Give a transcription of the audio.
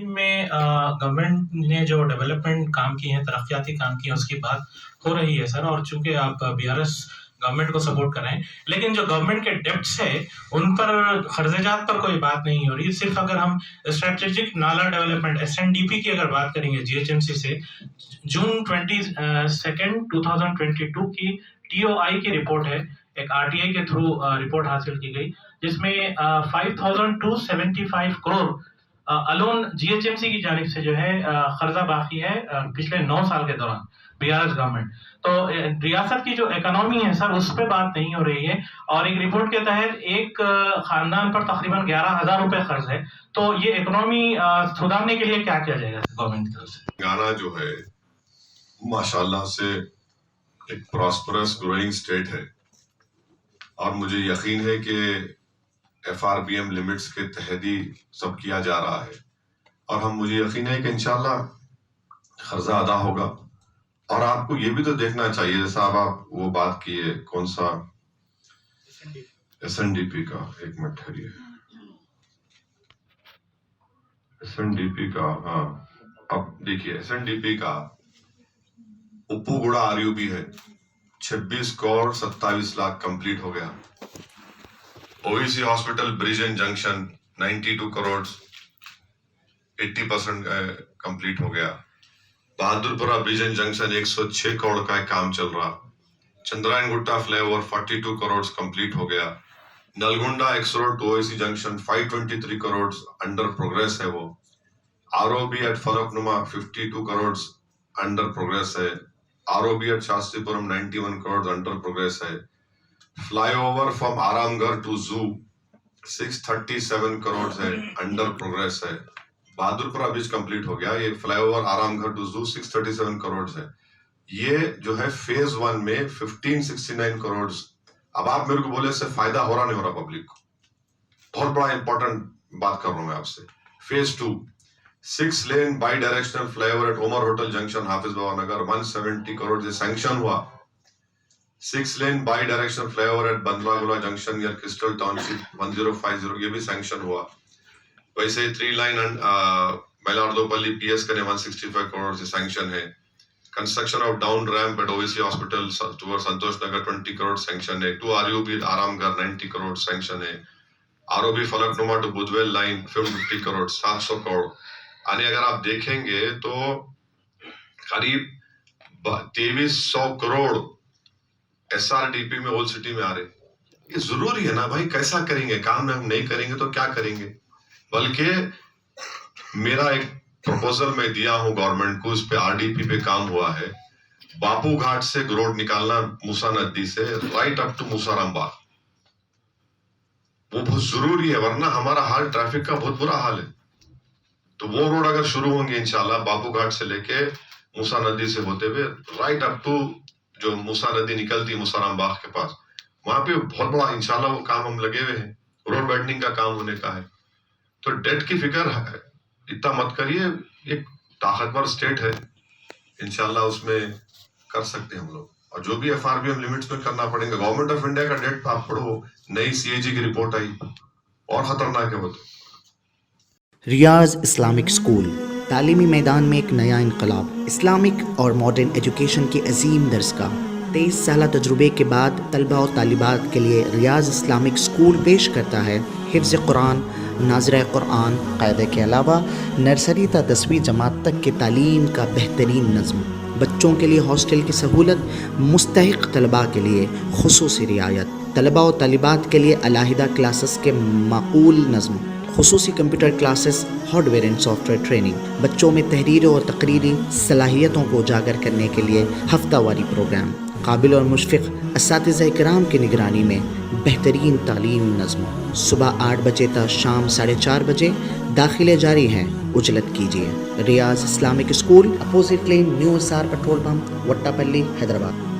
تعلیم میں گورنمنٹ نے جو ڈیولپمنٹ کام کیے ہیں، ترقیاتی کام کیے ہیں، اس کی بات ہو رہی ہے سر، اور چونکہ آپ بی آر ایس گورنمنٹ کو سپورٹ کر رہے ہیں، لیکن جو گورنمنٹ کے ڈیپٹس ہے ان پر قرض جات پر کوئی بات نہیں ہو رہی. صرف اگر ہم اسٹریٹجک نالا ڈیولپمنٹ SNDP کی اگر بات کریں گے GHMC سے، جون 22 2022 کی TOI کی رپورٹ ہے، ایک RTI کے تھرو رپورٹ حاصل کی گئی، جس میں 5275 کروڑ الون GHMC کی جانب سے جو ہے قرضہ باقی ہے پچھلے 9 سال کے دوران BRS گورنمنٹ. تو ریاست کی جو اکنامی ہے سر، اس پہ بات نہیں ہو رہی ہے، اور ایک رپورٹ کے تحت ایک خاندان پر تقریباً 11,000 روپے قرض ہے. تو یہ اکنامی سدھارنے کے لیے کیا کیا جائے گا گورنمنٹ کی طرف سے؟ گانا جو ہے ماشاءاللہ سے ایک پراسپرس گروئنگ اسٹیٹ ہے، اور مجھے یقین ہے کہ FRBM لمٹس کے تحت ہی سب کیا جا رہا ہے، اور مجھے یقین ہے کہ انشاءاللہ قرضہ ادا ہوگا. اور آپ کو یہ بھی تو دیکھنا چاہیے، جیسا آپ وہ بات کیے کون سا SNDP کا، ایک منٹ ٹھہریے، SNDP کا، ہاں اب دیکھیے SNDP کا اپو گوڑا RUB ہے 26 کروڑ 27 لاکھ کمپلیٹ ہو گیا. OEC hospital bridge and junction 92 crore 80% complete ہو گیا. بہادر پورہ برج اینڈ جنکشن 106 کروڑ کا ایک کام چل رہا. Chandrayangutta flyover 42 crore complete ہو گیا. Nalgonda X road to OIC junction 523 crore under progress ہے. وہ ROB at Falaknuma 52 crore under progress ہے. ROB at Shastripuram 91 crore under progress ہے. Flyover from Aramghar to زو 637 کروڑ ہے، انڈر پروگریس ہے. بہادر پورہ برج کمپلیٹ ہو گیا. یہ فلائی اوور آرام گھر ٹو زو 637 کروڑ ہے. یہ جو ہے فیز 1 میں 1569 کروڑ. اب آپ میرے کو بولے اس سے فائدہ ہو رہا نہیں ہو رہا پبلک کو؟ بہت بڑا امپورٹنٹ بات کر رہا ہوں میں آپ سے. Phase 2 6 lane bidirectional flyover at Umar hotel junction Hafeez Baba Nagar 170 crore سے سینکشن ہوا. 6 lane bidirectional flyover at بندرا گولا جنکشن یا کرسٹل ٹاؤن شپ 1050 یہ بھی سینکشن ہوا. ویسے 3 لائن میلاردوپلی PS کرنے 165 کروڑ سے سینکشن ہے. Construction of down ramp at OVC hospital to Santosh Nagar 20 crore sanction ہے. 2 RUB آرام گھر 90 کروڑ سینکشن ہے. ROB Falaknuma to Budvel line 50 crore 700 crore. یعنی اگر آپ دیکھیں گے تو قریب 2300 کروڑ SRDP میں اولڈ سٹی میں آ رہے. یہ ضروری ہے نا بھائی، کیسا کریں گے کام؟ ہم نہیں کریں گے تو کیا کریں گے؟ بلکہ میرا ایک پروپوزل میں دیا ہوں گورنمنٹ کو، اس پہ RDP پہ کام ہوا ہے. باپو گھاٹ سے روڈ نکالنا موسیٰ ندی سے رائٹ اپ ٹو موسیٰ رام باغ، وہ بہت ضروری ہے، ورنہ ہمارا حال ٹریفک کا بہت برا حال ہے. تو وہ روڈ اگر شروع ہوں گے انشاءاللہ باپو گھاٹ سے لے کے موسیٰ ندی سے ہوتے ہوئے رائٹ اپ ٹو جو موسیٰ ندی نکلتی موسیٰ رام باغ کے پاس، وہاں پہ بہت بڑا انشاءاللہ وہ کام ہم لگے ہوئے ہیں. روڈ وائڈننگ کا کام ہونے کا ہے. تو ڈیٹ کی فکر ہے اتنا مت کریے. ایک طاقتور سٹیٹ ہے، انشاءاللہ اس میں کر سکتے ہیں ہم لوگ. اور جو بھی FRBM لمٹس میں کرنا پڑیں گے. گورنمنٹ آف انڈیا کا ڈیٹ آپ پڑھو، نئی CAG کی رپورٹ آئی اور خطرناک ہے وہ تو. ریاض اسلامک اسکول تعلیمی میدان میں ایک نیا انقلاب. اسلامک اور ماڈرن ایجوکیشن کی عظیم درسگاہ. 23 سالہ تجربے کے بعد طلبہ و طالبات کے لیے ریاض اسلامک اسکول پیش کرتا ہے حفظ قرآن، ناظرہ قرآن، قاعدے کے علاوہ نرسری تا 10ویں جماعت تک کی تعلیم کا بہترین نظم. بچوں کے لیے ہاسٹل کی سہولت، مستحق طلباء کے لیے خصوصی رعایت، طلباء و طالبات کے لیے علیحدہ کلاسز کے معقول نظم، خصوصی computer classes, hard where and soft where training, بچوں میں تحریری اور تقریری صلاحیتوں کو اجاگر کرنے کے لیے ہفتہ واری پروگرام، قابل اور مشفق اساتذہ کرام کی نگرانی میں بہترین تعلیم نظم. صبح 8 بجے تا شام 4:30 بجے داخلے جاری ہیں. اجلت کیجیے. Riyaz Islamic school, opposite lane, new SR petrol pump, Vattepally, Hyderabad.